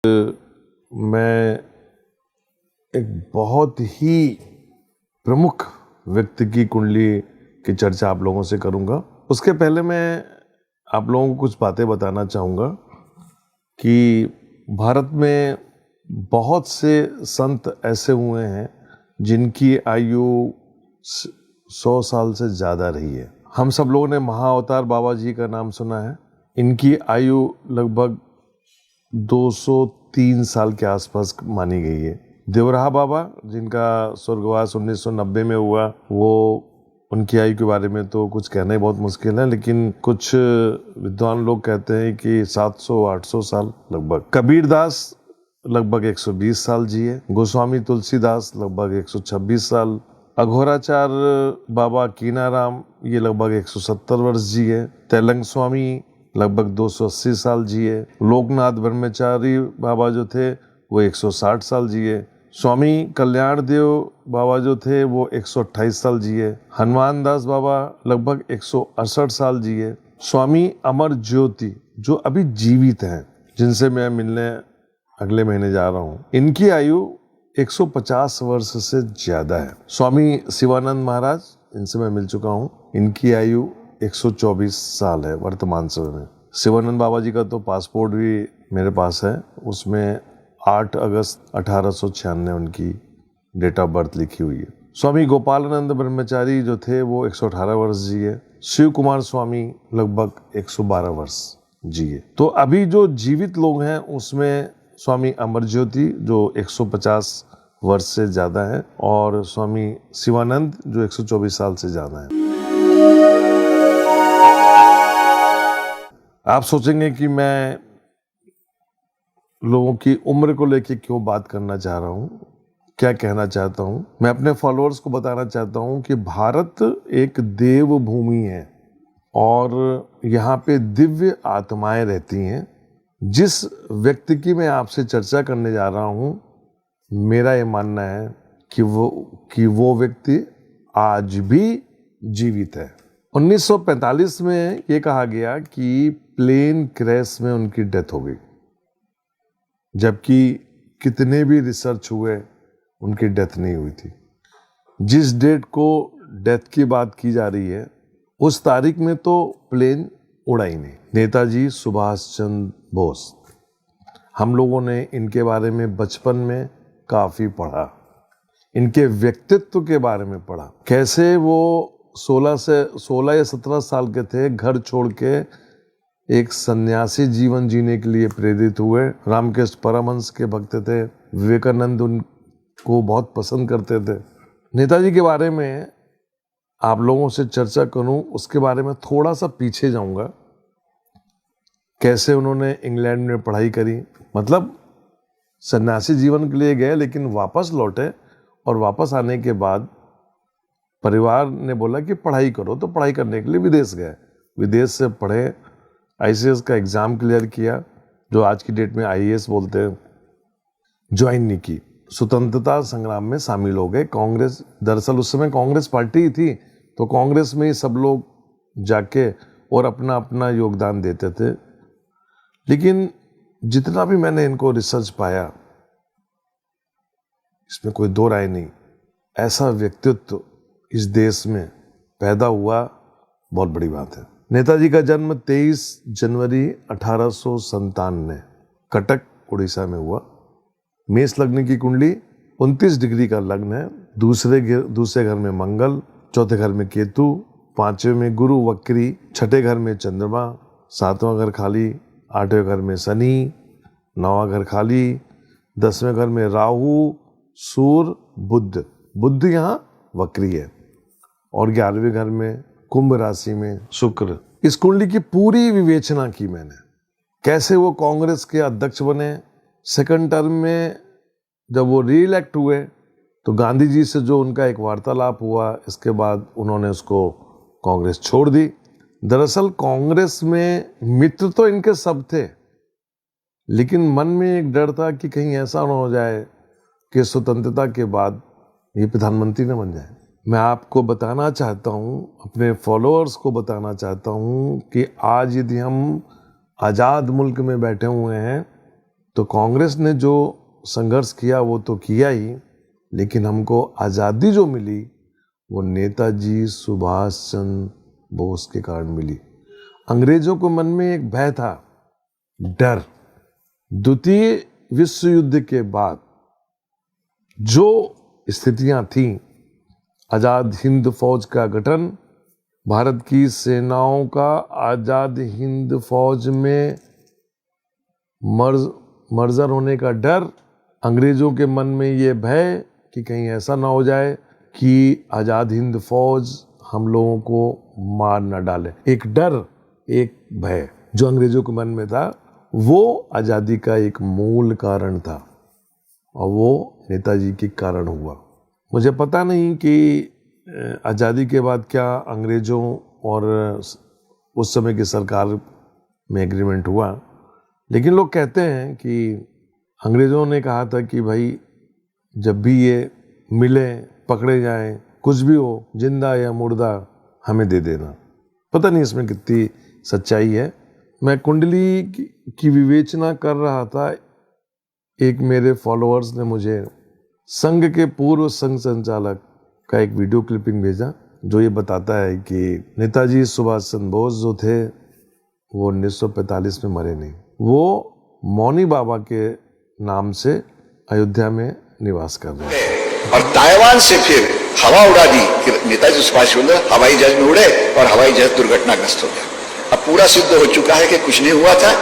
मैं एक बहुत ही प्रमुख व्यक्ति की कुंडली की चर्चा आप लोगों से करूंगा। उसके पहले मैं आप लोगों को कुछ बातें बताना चाहूँगा कि भारत में बहुत से संत ऐसे हुए हैं जिनकी आयु 100 साल से ज़्यादा रही है। हम सब लोगों ने महाअवतार बाबा जी का नाम सुना है। इनकी आयु लगभग 203 साल के आसपास मानी गई है। देवराहा बाबा, जिनका स्वर्गवास 1990 में हुआ, वो उनकी आयु के बारे में तो कुछ कहना ही बहुत मुश्किल है, लेकिन कुछ विद्वान लोग कहते हैं कि 700-800 साल लगभग। कबीर दास लगभग 120 साल जिए। गोस्वामी तुलसीदास लगभग 126 साल। अघोराचार्य बाबा कीनाराम ये लगभग 170 वर्ष जिए। तेलंग स्वामी लगभग 280 साल जिए। लोकनाथ ब्रह्मचारी बाबा जो थे वो 160 साल जिए। स्वामी कल्याण देव बाबा जो थे वो 128 साल जिए। हनुमान दास बाबा लगभग 168 साल जिए। स्वामी अमर ज्योति जो अभी जीवित हैं, जिनसे मैं मिलने अगले महीने जा रहा हूँ, इनकी आयु 150 वर्ष से ज्यादा है। स्वामी शिवानंद महाराज, इनसे मैं मिल चुका हूँ, इनकी आयु 124 साल है वर्तमान समय में। शिवानंद बाबा जी का तो पासपोर्ट भी मेरे पास है, उसमें 8 अगस्त 1896 उनकी डेट ऑफ बर्थ लिखी हुई है। स्वामी गोपालानंद ब्रह्मचारी जो थे वो 118 वर्ष जिए। शिव कुमार स्वामी लगभग 112 वर्ष जिए। तो अभी जो जीवित लोग हैं उसमें स्वामी अमर ज्योति जो 150 वर्ष से ज्यादा है, और स्वामी शिवानंद जो 124 साल से ज्यादा है। आप सोचेंगे कि मैं लोगों की उम्र को लेकर क्यों बात करना चाह रहा हूं, क्या कहना चाहता हूं। मैं अपने फॉलोअर्स को बताना चाहता हूं कि भारत एक देव भूमि है और यहाँ पे दिव्य आत्माएं रहती हैं। जिस व्यक्ति की मैं आपसे चर्चा करने जा रहा हूं, मेरा ये मानना है कि वो व्यक्ति आज भी जीवित है। 1945 में ये कहा गया कि प्लेन क्रैश में उनकी डेथ हो गई, जबकि कितने भी रिसर्च हुए उनकी डेथ नहीं हुई थी। जिस डेट को डेथ की बात की जा रही है उस तारीख में तो प्लेन उड़ा ही नहीं। नेताजी सुभाष चंद्र बोस, हम लोगों ने इनके बारे में बचपन में काफी पढ़ा, इनके व्यक्तित्व के बारे में पढ़ा। कैसे वो 16 या 17 साल के थे, घर छोड़ के एक सन्यासी जीवन जीने के लिए प्रेरित हुए। रामकृष्ण परमहंस के भक्त थे, विवेकानंद उनको बहुत पसंद करते थे। नेताजी के बारे में आप लोगों से चर्चा करूं, उसके बारे में थोड़ा सा पीछे जाऊंगा। कैसे उन्होंने इंग्लैंड में पढ़ाई करी, मतलब सन्यासी जीवन के लिए गए लेकिन वापस लौटे, और वापस आने के बाद परिवार ने बोला कि पढ़ाई करो, तो पढ़ाई करने के लिए विदेश गए। विदेश से पढ़े, आईसीएस का एग्जाम क्लियर किया, जो आज की डेट में आईएएस बोलते हैं, ज्वाइन नहीं की। स्वतंत्रता संग्राम में शामिल हो गए। कांग्रेस, दरअसल उस समय कांग्रेस पार्टी थी, तो कांग्रेस में ही सब लोग जाके और अपना अपना योगदान देते थे। लेकिन जितना भी मैंने इनको रिसर्च पाया, इसमें कोई दो राय नहीं, ऐसा व्यक्तित्व इस देश में पैदा हुआ बहुत बड़ी बात है। नेताजी का जन्म 23 जनवरी 1897 कटक उड़ीसा में हुआ। मेष लग्न की कुंडली 29 डिग्री का लग्न है। दूसरे घर में मंगल, चौथे घर में केतु, पांचवें में गुरु वक्री, छठे घर में चंद्रमा, सातवां घर खाली, आठवें घर में शनि, नौवां घर खाली, 10वें घर में राहु, सूर्य, बुध यहाँ वक्री है, और 11वें घर में कुंभ राशि में शुक्र। इस कुंडली की पूरी विवेचना की मैंने, कैसे वो कांग्रेस के अध्यक्ष बने। सेकंड टर्म में जब वो रीइलेक्ट हुए तो गांधी जी से जो उनका एक वार्तालाप हुआ, इसके बाद उन्होंने उसको कांग्रेस छोड़ दी। दरअसल कांग्रेस में मित्र तो इनके सब थे, लेकिन मन में एक डर था कि कहीं ऐसा ना हो जाए कि स्वतंत्रता के बाद ये प्रधानमंत्री न बन जाए। मैं आपको बताना चाहता हूँ, अपने फॉलोअर्स को बताना चाहता हूँ कि आज यदि हम आज़ाद मुल्क में बैठे हुए हैं तो कांग्रेस ने जो संघर्ष किया वो तो किया ही, लेकिन हमको आज़ादी जो मिली वो नेताजी सुभाष चंद्र बोस के कारण मिली। अंग्रेजों को मन में एक भय था, डर। द्वितीय विश्व युद्ध के बाद जो स्थितियां थीं, आजाद हिंद फौज का गठन, भारत की सेनाओं का आजाद हिंद फौज में मर्जर होने का डर, अंग्रेजों के मन में ये भय कि कहीं ऐसा ना हो जाए कि आजाद हिंद फौज हम लोगों को मार न डाले। एक डर, एक भय जो अंग्रेजों के मन में था, वो आजादी का एक मूल कारण था और वो नेताजी के कारण हुआ। मुझे पता नहीं कि आज़ादी के बाद क्या अंग्रेजों और उस समय की सरकार में एग्रीमेंट हुआ, लेकिन लोग कहते हैं कि अंग्रेजों ने कहा था कि भाई जब भी ये मिले, पकड़े जाएं, कुछ भी हो, जिंदा या मुर्दा, हमें दे देना। पता नहीं इसमें कितनी सच्चाई है। मैं कुंडली की विवेचना कर रहा था, एक मेरे फॉलोअर्स ने मुझे संघ के पूर्व संघ संचालक का एक वीडियो क्लिपिंग भेजा जो ये बताता है कि नेताजी सुभाष चंद्र बोस जो थे वो 1945 में मरे नहीं, वो मौनी बाबा के नाम से अयोध्या में निवास कर रहे हैं। और ताइवान से फिर हवा उड़ा दी कि नेताजी सुभाष चंद्र हवाई जहाज में उड़े और हवाई जहाज दुर्घटनाग्रस्त हो गया। अब पूरा सिद्ध हो चुका है कि कुछ नहीं हुआ था।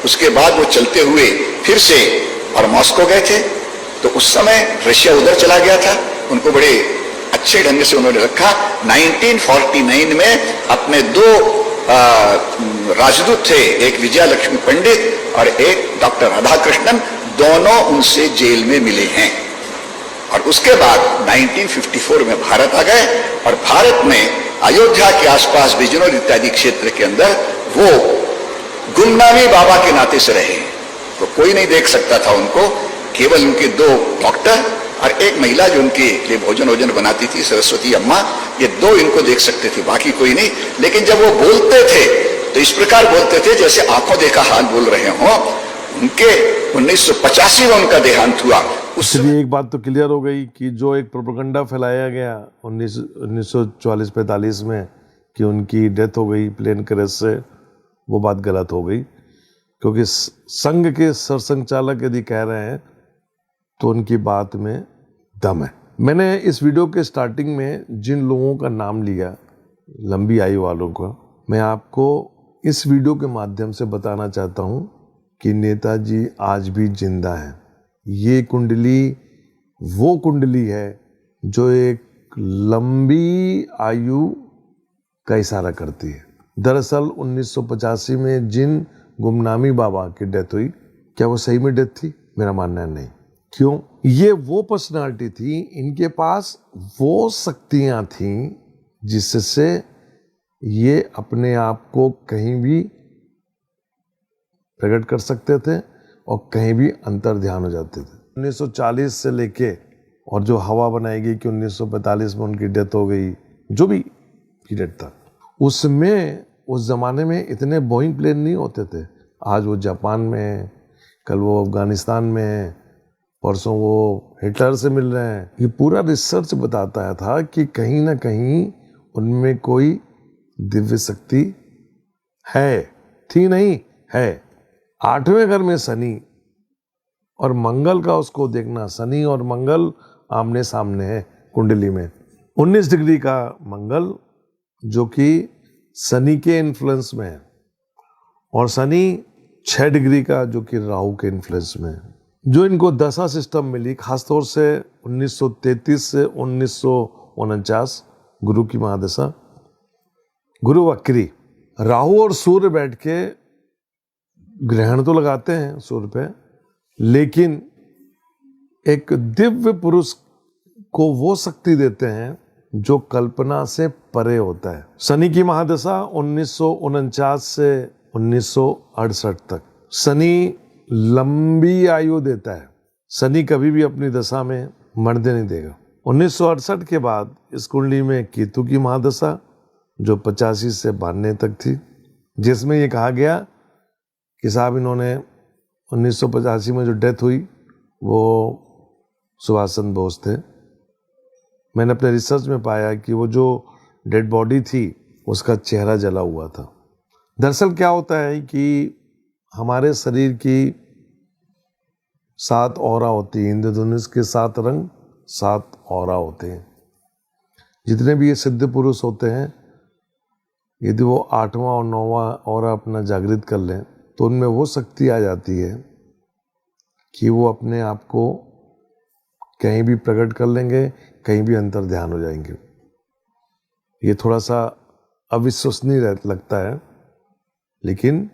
उसके बाद वो चलते हुए फिर से और मॉस्को गए थे, तो उस समय रशिया उधर चला गया था। उनको बड़े अच्छे ढंग से उन्होंने रखा। 1949 में अपने दो राजदूत थे, एक विजया लक्ष्मी पंडित और एक डॉक्टर राधाकृष्णन, दोनों उनसे जेल में मिले हैं। और उसके बाद 1954 में भारत आ गए और भारत में अयोध्या के आसपास बिजनौर इत्यादि क्षेत्र के अंदर वो गुमनामी बाबा के नाते से रहे। तो कोई नहीं देख सकता था उनको, केवल उनके दो डॉक्टर और एक महिला जो उनके लिए भोजन बनाती थी, सरस्वती अम्मा, ये दो इनको देख सकते थे, बाकी कोई नहीं। लेकिन जब वो बोलते थे तो इस प्रकार बोलते थे जैसे आंखों देखा हाल बोल रहे हों। उनके 1985 में उनका देहांत हुआ। उससे एक बात तो क्लियर हो गई कि जो एक प्रोपेगेंडा फैलाया गया 1944-45 में कि उनकी डेथ हो गई प्लेन क्रैश से, वो बात गलत हो गई, क्योंकि संघ के सरसंघचालक यदि कह रहे हैं तो उनकी बात में दम है। मैंने इस वीडियो के स्टार्टिंग में जिन लोगों का नाम लिया, लंबी आयु वालों का, मैं आपको इस वीडियो के माध्यम से बताना चाहता हूं कि नेताजी आज भी जिंदा हैं। ये कुंडली वो कुंडली है जो एक लंबी आयु का इशारा करती है। दरअसल 1985 में जिन गुमनामी बाबा की डेथ हुई, क्या वो सही में डेथ थी? मेरा मानना है नहीं। क्यों? ये वो पर्सनालिटी थी, इनके पास वो शक्तियां थीं जिससे ये अपने आप को कहीं भी प्रकट कर सकते थे और कहीं भी अंतर ध्यान हो जाते थे। 1940 से लेके और जो हवा बनाएगी कि 1945 में उनकी डेथ हो गई, जो भी पीरियड था, उसमें उस जमाने में इतने बोइंग प्लेन नहीं होते थे। आज वो जापान में है, कल वो अफगानिस्तान में है, परसों वो हिटलर से मिल रहे हैं। ये पूरा रिसर्च बताता था कि कहीं ना कहीं उनमें कोई दिव्य शक्ति है, थी नहीं है। 8वें घर में शनि और मंगल का उसको देखना, शनि और मंगल आमने सामने है कुंडली में। 19 डिग्री का मंगल जो कि शनि के इन्फ्लुएंस में है और शनि 6 डिग्री का जो कि राहु के इन्फ्लुएंस में है। जो इनको दशा सिस्टम मिली खासतौर से 1933 से 1949 गुरु की महादशा, गुरु वक्री, राहु और सूर्य बैठ के ग्रहण तो लगाते हैं सूर्य पे, लेकिन एक दिव्य पुरुष को वो शक्ति देते हैं जो कल्पना से परे होता है। शनि की महादशा 1949 से 1968 तक। शनि लंबी आयु देता है। शनि कभी भी अपनी दशा में मरने नहीं देगा। 1968 के बाद इस कुंडली में केतु की महादशा जो 85 से 92 तक थी, जिसमें ये कहा गया कि साहब इन्होंने 1985 में जो डेथ हुई वो सुभाष चंद्र बोस थे। मैंने अपने रिसर्च में पाया कि वो जो डेड बॉडी थी उसका चेहरा जला हुआ था। दरअसल क्या होता है कि हमारे शरीर की 7 ऑरा होती है, इंद्रधनुष के 7 रंग 7 ऑरा होते हैं। जितने भी ये सिद्ध पुरुष होते हैं, यदि वो 8वां और 9वां ऑरा अपना जागृत कर लें तो उनमें वो शक्ति आ जाती है कि वो अपने आप को कहीं भी प्रकट कर लेंगे, कहीं भी अंतर ध्यान हो जाएंगे। ये थोड़ा सा अविश्वसनीय लगता है, लेकिन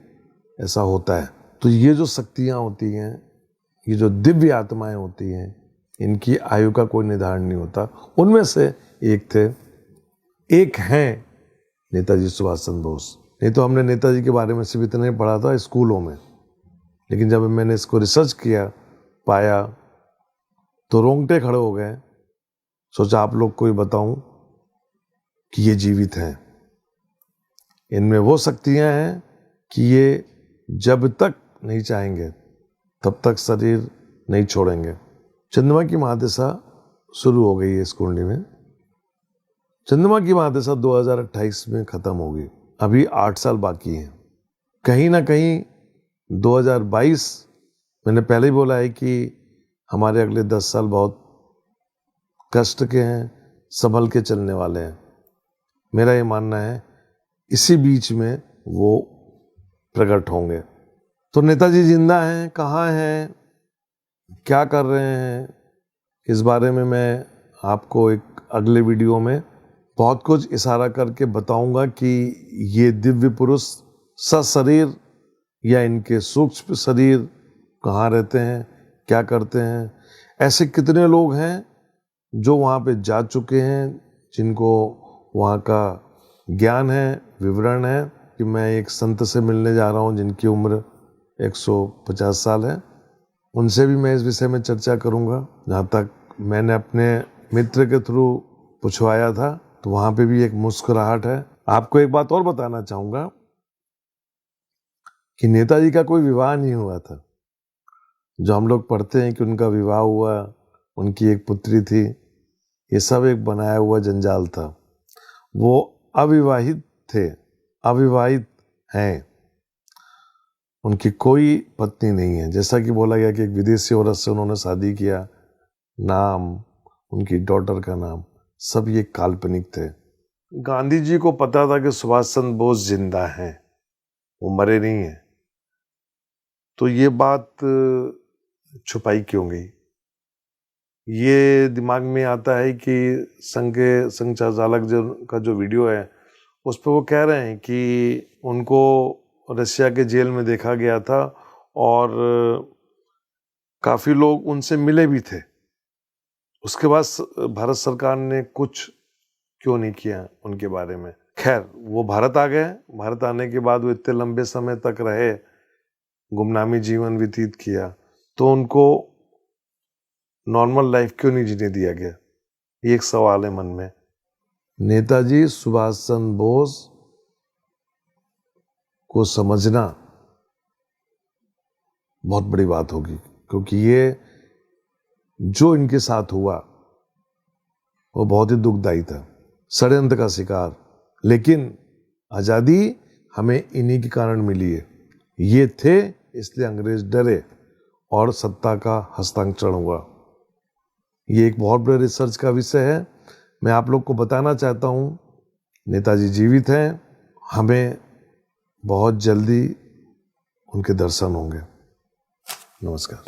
ऐसा होता है। तो ये जो शक्तियाँ होती हैं, ये जो दिव्य आत्माएं होती हैं, इनकी आयु का कोई निर्धारण नहीं होता। उनमें से एक हैं नेताजी सुभाष चंद्र बोस। नहीं तो हमने नेताजी के बारे में सिर्फ इतना ही पढ़ा था स्कूलों में, लेकिन जब मैंने इसको रिसर्च किया, पाया, तो रोंगटे खड़े हो गए। सोचा आप लोग को ही बताऊं कि ये जीवित हैं। इनमें वो शक्तियां हैं कि ये जब तक नहीं चाहेंगे तब तक शरीर नहीं छोड़ेंगे। चंद्रमा की महादशा शुरू हो गई है इस कुंडली में। चंद्रमा की महादशा 2028 में खत्म होगी। अभी 8 साल बाकी हैं। कहीं ना कहीं 2022, मैंने पहले ही बोला है कि हमारे अगले 10 साल बहुत कष्ट के हैं, संभल के चलने वाले हैं। मेरा ये मानना है इसी बीच में वो प्रकट होंगे। तो नेताजी जिंदा हैं, कहाँ हैं, क्या कर रहे हैं, इस बारे में मैं आपको एक अगले वीडियो में बहुत कुछ इशारा करके बताऊंगा कि ये दिव्य पुरुष सशरीर या इनके सूक्ष्म शरीर कहाँ रहते हैं, क्या करते हैं। ऐसे कितने लोग हैं जो वहाँ पे जा चुके हैं, जिनको वहाँ का ज्ञान है, विवरण है। कि मैं एक संत से मिलने जा रहा हूँ जिनकी उम्र 150 साल है। उनसे भी मैं इस विषय में चर्चा करूँगा। जहाँ तक मैंने अपने मित्र के थ्रू पूछवाया था, तो वहाँ पे भी एक मुस्कुराहट है। आपको एक बात और बताना चाहूँगा कि नेताजी का कोई विवाह नहीं हुआ था। जो हम लोग पढ़ते हैं कि उनका विवाह हुआ, उनकी एक पुत्री थी, ये सब एक बनाया हुआ जंजाल था। वो अविवाहित थे, अविवाहित हैं। उनकी कोई पत्नी नहीं है। जैसा कि बोला गया कि एक विदेशी औरत से उन्होंने शादी किया, नाम, उनकी डॉटर का नाम, सब ये काल्पनिक थे। गांधी जी को पता था कि सुभाष चंद्र बोस जिंदा हैं, वो मरे नहीं हैं। तो ये बात छुपाई क्यों गई? ये दिमाग में आता है कि संघ चालक का जो वीडियो है उस पर वो कह रहे हैं कि उनको रशिया के जेल में देखा गया था और काफ़ी लोग उनसे मिले भी थे। उसके बाद भारत सरकार ने कुछ क्यों नहीं किया उनके बारे में। खैर, वो भारत आ गए। भारत आने के बाद वो इतने लंबे समय तक रहे, गुमनामी जीवन व्यतीत किया, तो उनको नॉर्मल लाइफ क्यों नहीं जीने दिया गया? ये एक सवाल है मन में। नेताजी सुभाष चंद्र बोस को समझना बहुत बड़ी बात होगी, क्योंकि ये जो इनके साथ हुआ वो बहुत ही दुखदायी था, षड्यंत्र का शिकार। लेकिन आज़ादी हमें इन्हीं के कारण मिली है। ये थे, इसलिए अंग्रेज डरे और सत्ता का हस्तांतरण हुआ। ये एक बहुत बड़े रिसर्च का विषय है। मैं आप लोग को बताना चाहता हूँ, नेताजी जीवित हैं। हमें बहुत जल्दी उनके दर्शन होंगे। नमस्कार।